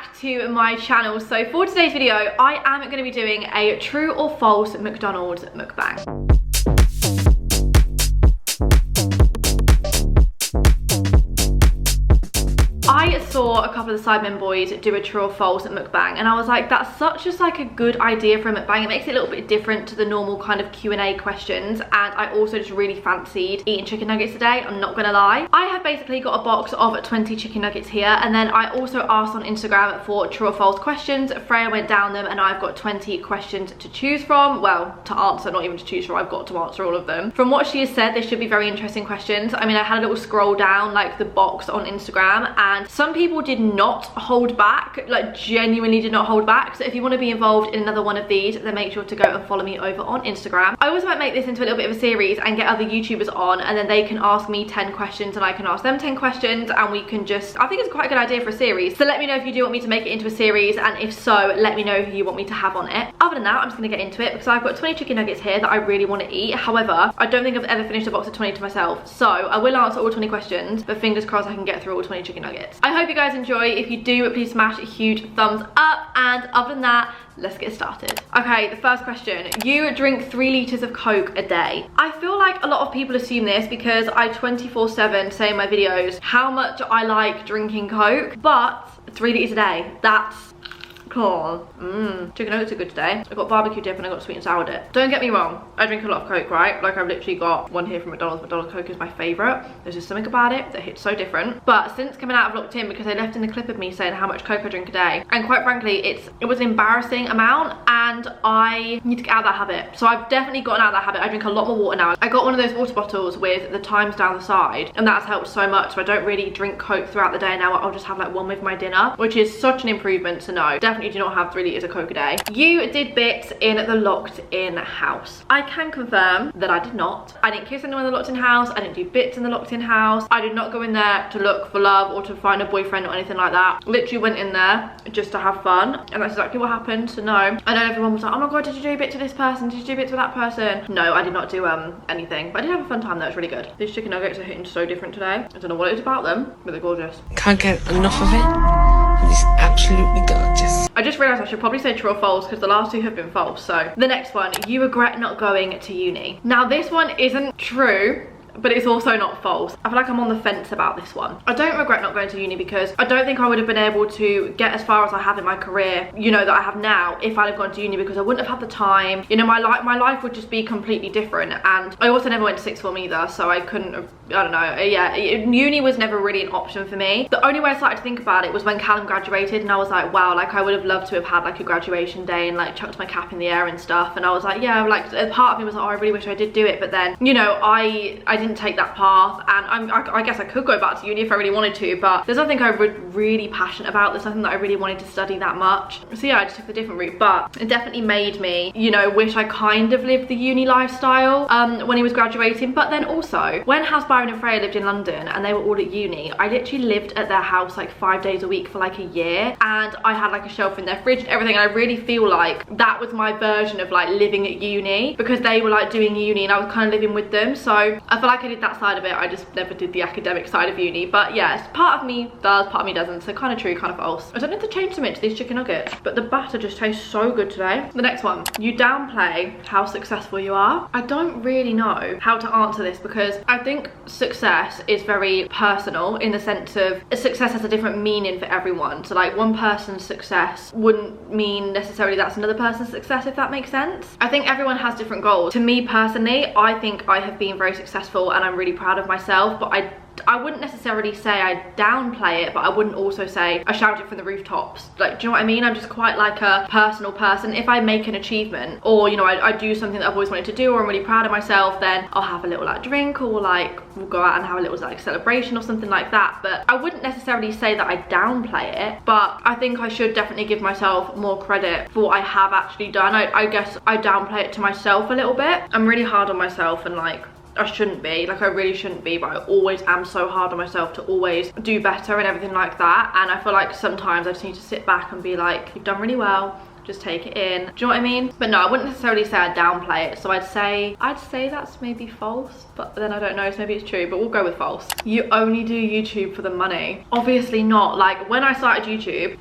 back to my channel. So for today's video, I am going to be doing a true or false McDonald's mukbang. I saw a couple of the Sidemen boys do a true or false mukbang, and I was like, that's such just like a good idea for a mukbang. It makes it a little bit different to the normal kind of Q&A questions, and I also just really fancied eating chicken nuggets today, I'm not gonna lie. I have basically got a box of 20 chicken nuggets here, and then I also asked on Instagram for true or false questions. Freya went down them, and I've got 20 questions to choose from. Well, to answer, not even to choose from, I've got to answer all of them. From what she has said, they should be very interesting questions. I mean, I had a little scroll down like the box on Instagram, and some people did not hold back, like genuinely did not hold back. So if you want to be involved in another one of these, then make sure to go and follow me over on Instagram. I also might make this into a little bit of a series and get other YouTubers on, and then they can ask me 10 questions and I can ask them 10 questions, and we can just, I think it's quite a good idea for a series. So let me know if you do want me to make it into a series, and if so, let me know who you want me to have on it. Other than that, I'm just going to get into it because I've got 20 chicken nuggets here that I really want to eat. However, I don't think I've ever finished a box of 20 to myself, so I will answer all 20 questions, but fingers crossed I can get through all 20 chicken nuggets. I hope you guys enjoy. If you do, please smash a huge thumbs up, and other than that, let's get started. Okay, the first question. You drink 3 litres of Coke a day. I feel like a lot of people assume this because I 24/7 say in my videos how much I like drinking Coke, but 3 litres a day, that's cool. Chicken nuggets are good today. I got barbecue dip and I got sweet and sour dip. Don't get me wrong, I drink a lot of Coke, right? Like I've literally got one here from McDonald's. McDonald's Coke is my favourite. There's just something about it that hits so different. But since coming out of locked in, because they left in the clip of me saying how much Coke I drink a day, and quite frankly, it was an embarrassing amount, and I need to get out of that habit. So I've definitely gotten out of that habit. I drink a lot more water now. I got one of those water bottles with the times down the side, and that's helped so much. So I don't really drink Coke throughout the day now. I'll just have like one with my dinner, which is such an improvement to know. Definitely do not have 3 litres of Coke a day. You did bits in the locked in house. I can confirm that I did not. I didn't kiss anyone in the locked in house. I didn't do bits in the locked in house. I did not go in there to look for love or to find a boyfriend or anything like that. Literally went in there just to have fun, and that's exactly what happened. So no, I know everyone was like, oh my god, did you do a bit to this person? Did you do bits with that person? No, I did not do anything, but I did have a fun time though. It was really good. These chicken nuggets are hitting so different today. I don't know what it is about them, but they're gorgeous. Can't get enough of it. It's absolutely gorgeous. I just realised I should probably say true or false because the last 2 have been false. So the next one, you regret not going to uni. Now this one isn't true, but it's also not false. I feel like I'm on the fence about this one. I don't regret not going to uni because I don't think I would have been able to get as far as I have in my career, you know, that I have now if I'd have gone to uni, because I wouldn't have had the time. You know, my life would just be completely different. And I also never went to sixth form either, so I couldn't have, I don't know, yeah, uni was never really an option for me. The only way I started to think about it was when Callum graduated, and I was like, wow, like I would have loved to have had like a graduation day and like chucked my cap in the air and stuff. And I was like, yeah, like part of me was like, oh, I really wish I did do it. But then, you know, I didn't take that path, and I guess I could go back to uni if I really wanted to, but there's nothing I'm really passionate about. There's nothing that I really wanted to study that much. So yeah, I just took the different route, but it definitely made me, you know, wish I kind of lived the uni lifestyle when he was graduating. But then also, when House Byron and Freya lived in London and they were all at uni, I literally lived at their house like 5 days a week for like a year, and I had like a shelf in their fridge and everything, and I really feel like that was my version of like living at uni, because they were like doing uni and I was kind of living with them. So I feel like I did that side of it. I just never did the academic side of uni. But yes, part of me does, part of me doesn't. So kind of true, kind of false. I don't need to change something to these chicken nuggets, but the batter just tastes so good today. The next one, you downplay how successful you are. I don't really know how to answer this because I think success is very personal, in the sense of success has a different meaning for everyone. So like one person's success wouldn't mean necessarily that's another person's success, if that makes sense. I think everyone has different goals. To me personally, I think I have been very successful and I'm really proud of myself, but I wouldn't necessarily say I downplay it, but I wouldn't also say I shout it from the rooftops. Like, do you know what I mean? I'm just quite like a personal person. If I make an achievement, or you know, I do something that I've always wanted to do, or I'm really proud of myself, then I'll have a little like drink, or like we'll go out and have a little like celebration or something like that. But I wouldn't necessarily say that I downplay it, but I think I should definitely give myself more credit for what I have actually done. I guess I downplay it to myself a little bit. I'm really hard on myself, and like I shouldn't be, like I really shouldn't be, but I always am so hard on myself to always do better and everything like that. And I feel like sometimes I just need to sit back and be like, you've done really well, just take it in. Do you know what I mean? But no, I wouldn't necessarily say I'd downplay it. So I'd say that's maybe false, but then I don't know, so maybe it's true, but we'll go with false. You only do YouTube for the money. Obviously not. Like when I started YouTube,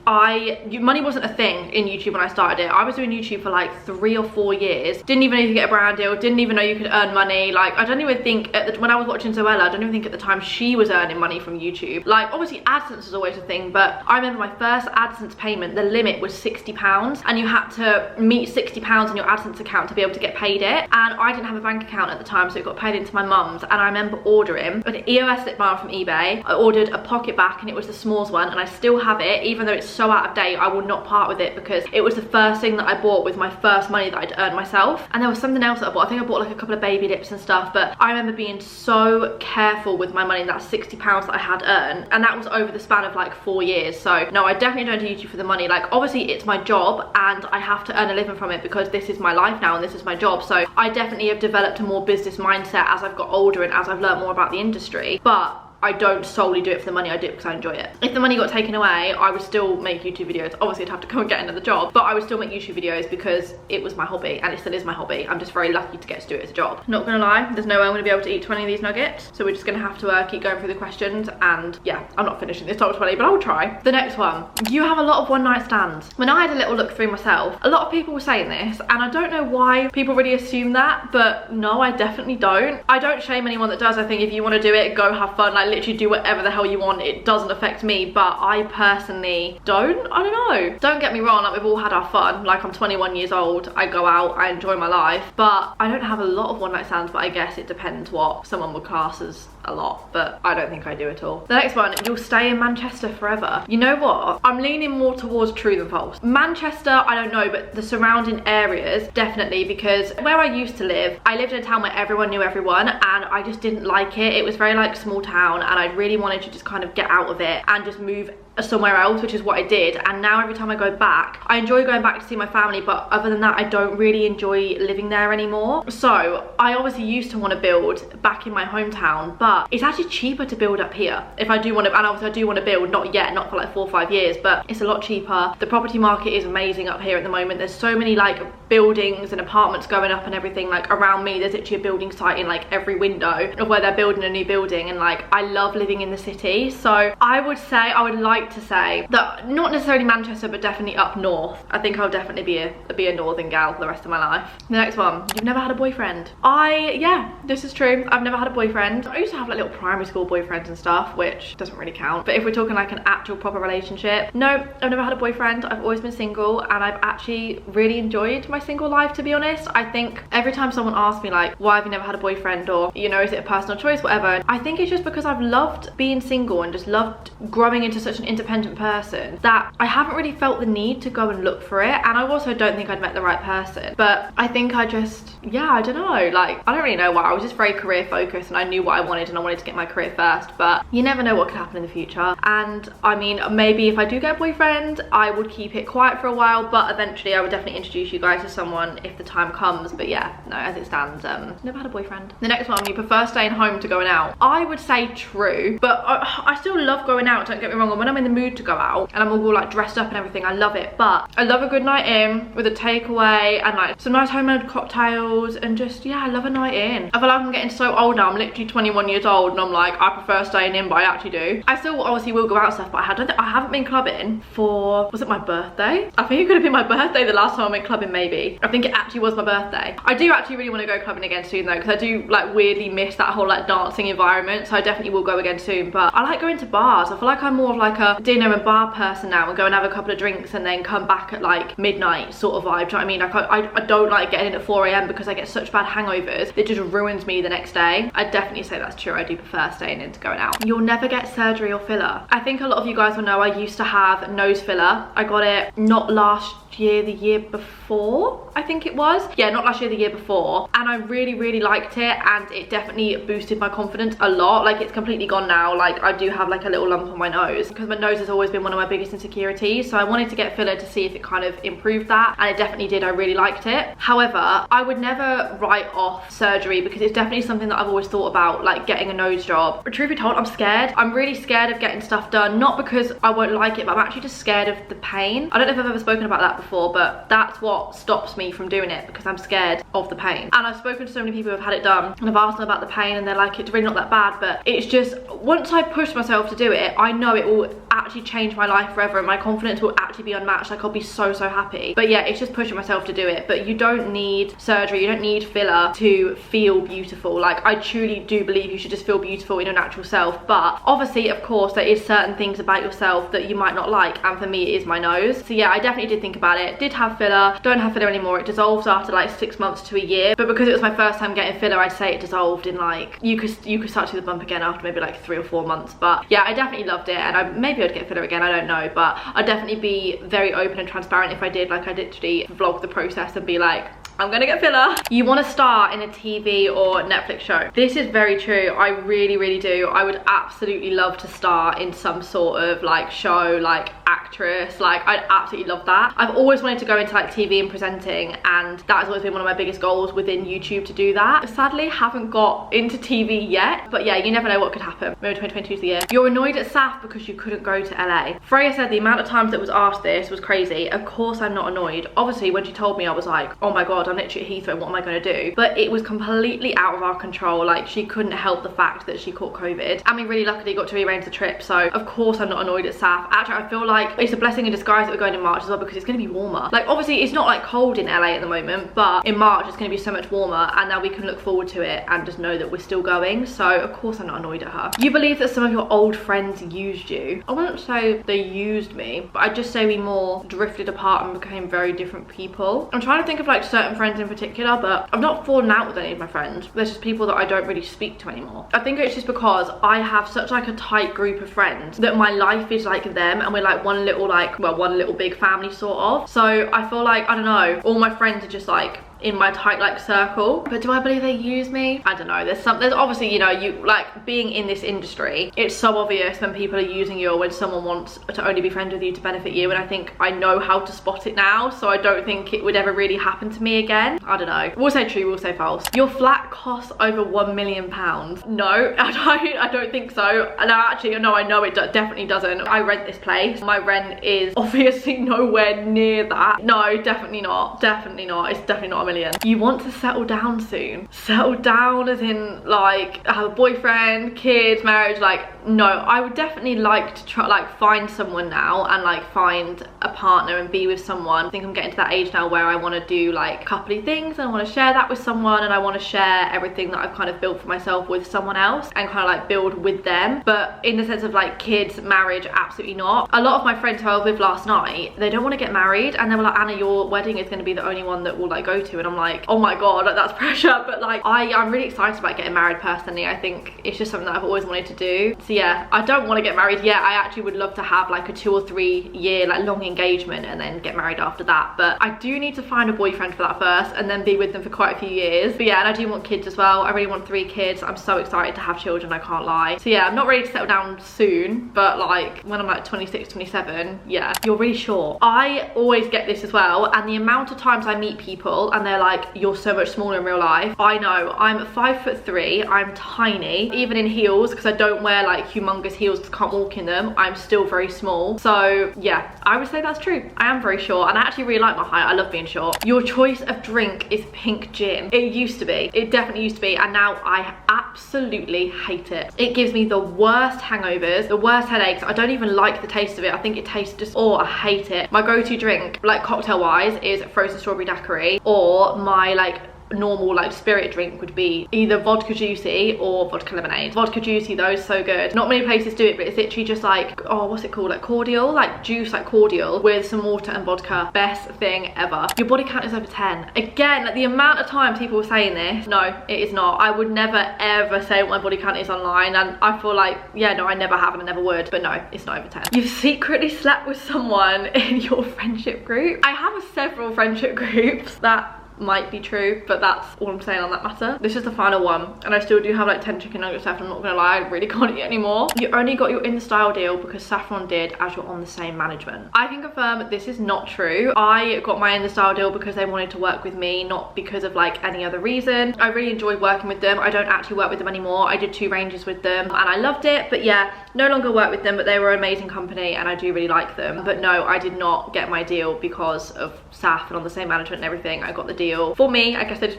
money wasn't a thing in YouTube when I started it. I was doing YouTube for like 3 or 4 years. Didn't even know you could get a brand deal, didn't even know you could earn money. Like I don't even think when I was watching Zoella, I don't even think at the time she was earning money from YouTube. Like obviously AdSense is always a thing, but I remember my first AdSense payment, the limit was £60 and you had to meet £60 in your AdSense account to be able to get paid it. And I didn't have a bank account at the time, so it got paid into my mum's. And I remember ordering an EOS lip balm from eBay. I ordered a pocket back and it was the s'mores one, and I still have it. Even though it's so out of date, I will not part with it because it was the first thing that I bought with my first money that I'd earned myself. And there was something else that I bought. I think I bought like a couple of baby lips and stuff, but I remember being so careful with my money, that £60 that I had earned, and that was over the span of like 4 years. So no, I definitely don't do YouTube for the money. Like obviously it's my job and I have to earn a living from it because this is my life now and this is my job. So I definitely have developed a more business mindset as I've got older and as I've learned more about the industry. But I don't solely do it for the money, I do it because I enjoy it. If the money got taken away, I would still make YouTube videos. Obviously I'd have to go and get another job, but I would still make YouTube videos because it was my hobby and it still is my hobby. I'm just very lucky to get to do it as a job. Not gonna lie, there's no way I'm gonna be able to eat 20 of these nuggets, so we're just gonna have to keep going through the questions. And yeah, I'm not finishing this top 20, but I will try. The next one, you have a lot of one night stands. When I had a little look through myself, a lot of people were saying this, and I don't know why people really assume that, but no, I definitely don't. I don't shame anyone that does. I think if you want to do it, go have fun, like literally do whatever the hell you want. It doesn't affect me, but I personally don't. I don't know. Don't get me wrong, like we've all had our fun. Like I'm 21 years old, I go out, I enjoy my life, but I don't have a lot of one night stands. But I guess it depends what someone would class as a lot, but I don't think I do at all. The next one, you'll stay in Manchester forever. You know what? I'm leaning more towards true than false. Manchester, I don't know, but the surrounding areas, definitely, because where I used to live, I lived in a town where everyone knew everyone, and I just didn't like it. It was very like small town, and I really wanted to just kind of get out of it and just move somewhere else, which is what I did. And now every time I go back, I enjoy going back to see my family, but other than that I don't really enjoy living there anymore. So I obviously used to want to build back in my hometown, but it's actually cheaper to build up here if I do want to. And obviously I do want to build, not yet, not for like 4 or 5 years, but it's a lot cheaper. The property market is amazing up here at the moment. There's so many like buildings and apartments going up and everything. Like around me there's literally a building site in like every window of where they're building a new building, and like I love living in the city. So I would say, I would like to say that not necessarily Manchester, but definitely up north. I think I'll definitely be a northern gal for the rest of my life. The next one, you've never had a boyfriend. Yeah, this is true. I've never had a boyfriend. I used to have like little primary school boyfriends and stuff, which doesn't really count. But if we're talking like an actual proper relationship, no, I've never had a boyfriend. I've always been single, and I've actually really enjoyed my single life, to be honest. I think every time someone asks me like, why have you never had a boyfriend, or you know, is it a personal choice, whatever, I think it's just because I've loved being single and just loved growing into such an independent person that I haven't really felt the need to go and look for it. And I also don't think I'd met the right person, but I think I just, yeah, I don't know, like I don't really know why. I was just very career focused and I knew what I wanted, and I wanted to get my career first, but you never know what could happen in the future. And I mean, maybe if I do get a boyfriend, I would keep it quiet for a while, but eventually I would definitely introduce you guys to someone if the time comes. But yeah, no, as it stands, never had a boyfriend. The next one, you prefer staying home to going out. I would say true, but I still love going out, don't get me wrong. And when I'm in the mood to go out and I'm all like dressed up and everything, I love it. But I love a good night in with a takeaway and like some nice homemade cocktails, and just, yeah, I love a night in. I feel like I'm getting so old now. I'm literally 21 years old and I'm like, I prefer staying in, but I actually do. I still obviously will go out and stuff, but I haven't been clubbing for, was it my birthday? I think it could have been my birthday the last time I went clubbing, maybe. I think it actually was my birthday. I do actually really want to go clubbing again soon though, because I do like weirdly miss that whole like dancing environment, so I definitely will go again soon. But I like going to bars. I feel like I'm more of like a dinner and bar person now, and go and have a couple of drinks and then come back at like midnight sort of vibe. Do you know what I mean? Like I don't like getting in at 4 AM because I get such bad hangovers. It just ruins me the next day. I'd definitely say that's true. I do prefer staying in to going out. You'll never get surgery or filler. I think a lot of you guys will know I used to have nose filler. I got it not last year, the year before. before, I think it was. Yeah, not last year, the year before. And I really liked it, and it definitely boosted my confidence a lot. Like, it's completely gone now. Like, I do have like a little lump on my nose because my nose has always been one of my biggest insecurities. So I wanted to get filler to see if it kind of improved that, and it definitely did. I really liked it. However, I would never write off surgery because it's definitely something that I've always thought about, like getting a nose job. But truth be told, I'm scared. I'm really scared of getting stuff done, not because I won't like it, but I'm actually just scared of the pain. I don't know if I've ever spoken about that before, but that's what stops me from doing it, because I'm scared of the pain. And I've spoken to so many people who have had it done, and I've asked them about the pain, and they're like, it's really not that bad. But it's just, once I push myself to do it, I know it will actually change my life forever, and my confidence will actually be unmatched. Like, I'll be so happy. But yeah, it's just pushing myself to do it. But you don't need surgery, you don't need filler to feel beautiful. Like, I truly do believe you should just feel beautiful in your natural self. But obviously, of course, there is certain things about yourself that you might not like, and for me it is my nose. So yeah, I definitely did think about it. Did have filler, don't have filler anymore. It dissolves after like 6 months to a year, but because it was my first time getting filler, I'd say it dissolved in like, you could start to see the bump again after maybe like 3 or 4 months. But yeah, I definitely loved it, and maybe I'd get filler again, I don't know, but I'd definitely be very open and transparent if I did. Like, I literally vlog the process and be like, I'm gonna get filler. You want to star in a TV or Netflix show? This is very true. I really do. I would absolutely love to star in some sort of like show, like actress. Like, I'd absolutely love that. I've always wanted to go into like TV and presenting, and that has always been one of my biggest goals within YouTube, to do that. Sadly, haven't got into TV yet, but yeah, you never know what could happen. Maybe 2022 is the year. You're annoyed at Saf because you couldn't go to LA. Freya said the amount of times that was asked this was crazy. Of course I'm not annoyed. Obviously, when she told me, I was like, oh my god, I'm literally at Heathrow, what am I going to do? But it was completely out of our control. Like, she couldn't help the fact that she caught COVID, and we really luckily got to rearrange the trip. So of course I'm not annoyed at Saf. Actually, I feel like it's a blessing in disguise that we're going in March as well, because it's going to be warmer. Like, obviously it's not like cold in LA at the moment, but in March it's going to be so much warmer, and now we can look forward to it and just know that we're still going. So of course I'm not annoyed at her. You believe that some of your old friends used you? I wouldn't say they used me, but I'd just say we more drifted apart and became very different people. I'm trying to think of like certain friends in particular, but I've not fallen out with any of my friends. There's just people that I don't really speak to anymore. I think it's just because I have such like a tight group of friends that my life is like them, and we're like one little like, well, one little big family sort of. So I feel like, I don't know, all my friends are just like in my tight like circle. But do I believe they use me? I don't know. There's obviously, you know, you like being in this industry, it's so obvious when people are using you, or when someone wants to only be friends with you to benefit you, and I think I know how to spot it now, so I don't think it would ever really happen to me again. I don't know. We'll say true, we'll say false. Your flat costs over £1 million. No, I don't think so. No, actually, no, I know it definitely doesn't. I rent this place. My rent is obviously nowhere near that. No, definitely not. Definitely not. It's definitely not $1 million. You want to settle down soon? Settle down as in like have a boyfriend, kids, marriage? Like, no, I would definitely like to try like find someone now, and like find a partner and be with someone. I think I'm getting to that age now where I want to do like coupley things, and I want to share that with someone, and I want to share everything that I've kind of built for myself with someone else, and kind of like build with them. But in the sense of like kids, marriage, absolutely not. A lot of my friends who I was with last night, they don't want to get married, and they were like, Anna, your wedding is going to be the only one that we'll like go to. And I'm like, oh my god, like, that's pressure. But like, I'm really excited about getting married personally. I think it's just something that I've always wanted to do. So yeah, I don't want to get married yet. I actually would love to have like a 2 or 3 year like long engagement and then get married after that. But I do need to find a boyfriend for that first, and then be with them for quite a few years. But yeah, and I do want kids as well. I really want 3 kids. I'm so excited to have children, I can't lie. So yeah, I'm not ready to settle down soon, but like when I'm like 26, 27, yeah. You're really short. I always get this as well, and the amount of times I meet people and they're like, you're so much smaller in real life. I know, I'm 5'3", I'm tiny, even in heels, because I don't wear like humongous heels because I can't walk in them. I'm still very small. So yeah, I would say that's true. I am very short, and I actually really like my height. I love being short. Your choice of drink is pink gin. It used to be. It definitely used to be, and now I absolutely hate it. It gives me the worst hangovers, the worst headaches. I don't even like the taste of it. I think it tastes just, oh, I hate it. My go-to drink, like cocktail wise, is frozen strawberry daiquiri, or my like normal like spirit drink would be either vodka juicy or vodka lemonade. Vodka juicy though is so good. Not many places do it, but it's literally just like, oh, what's it called, like cordial, like juice, like cordial with some water and vodka. Best thing ever. Your body count is over 10. Again, like, the amount of times people were saying this, no, it is not. I would never ever say what my body count is online, and I feel like, yeah, no, I never have and I never would, but no, it's not over 10. You've secretly slept with someone in your friendship group. I have several friendship groups. That might be true, but that's all I'm saying on that matter. This is the final one, and I still do have like 10 chicken nuggets left. I'm not gonna lie, I really can't eat anymore. You only got your in the style deal because Saffron did, as you're on the same management. I can confirm this is not true. I got my in the style deal because they wanted to work with me, not because of like any other reason. I really enjoyed working with them. I don't actually work with them anymore. I did 2 ranges with them and I loved it, but yeah, no longer work with them, but they were an amazing company and I do really like them. But no, I did not get my deal because of Saf and on the same management and everything. I got the deal for me. I guess that's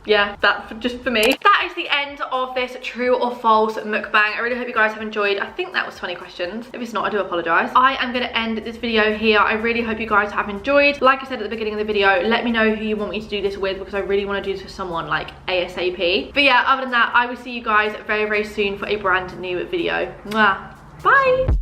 just for me. That is the end of this true or false mukbang. I really hope you guys have enjoyed. I think that was 20 questions. If it's not, I do apologize. I am going to end this video here. I really hope you guys have enjoyed. Like I said at the beginning of the video, let me know who you want me to do this with, because I really want to do this with someone like ASAP. But yeah, other than that, I will see you guys very, very soon for a brand new video. Mwah. Bye.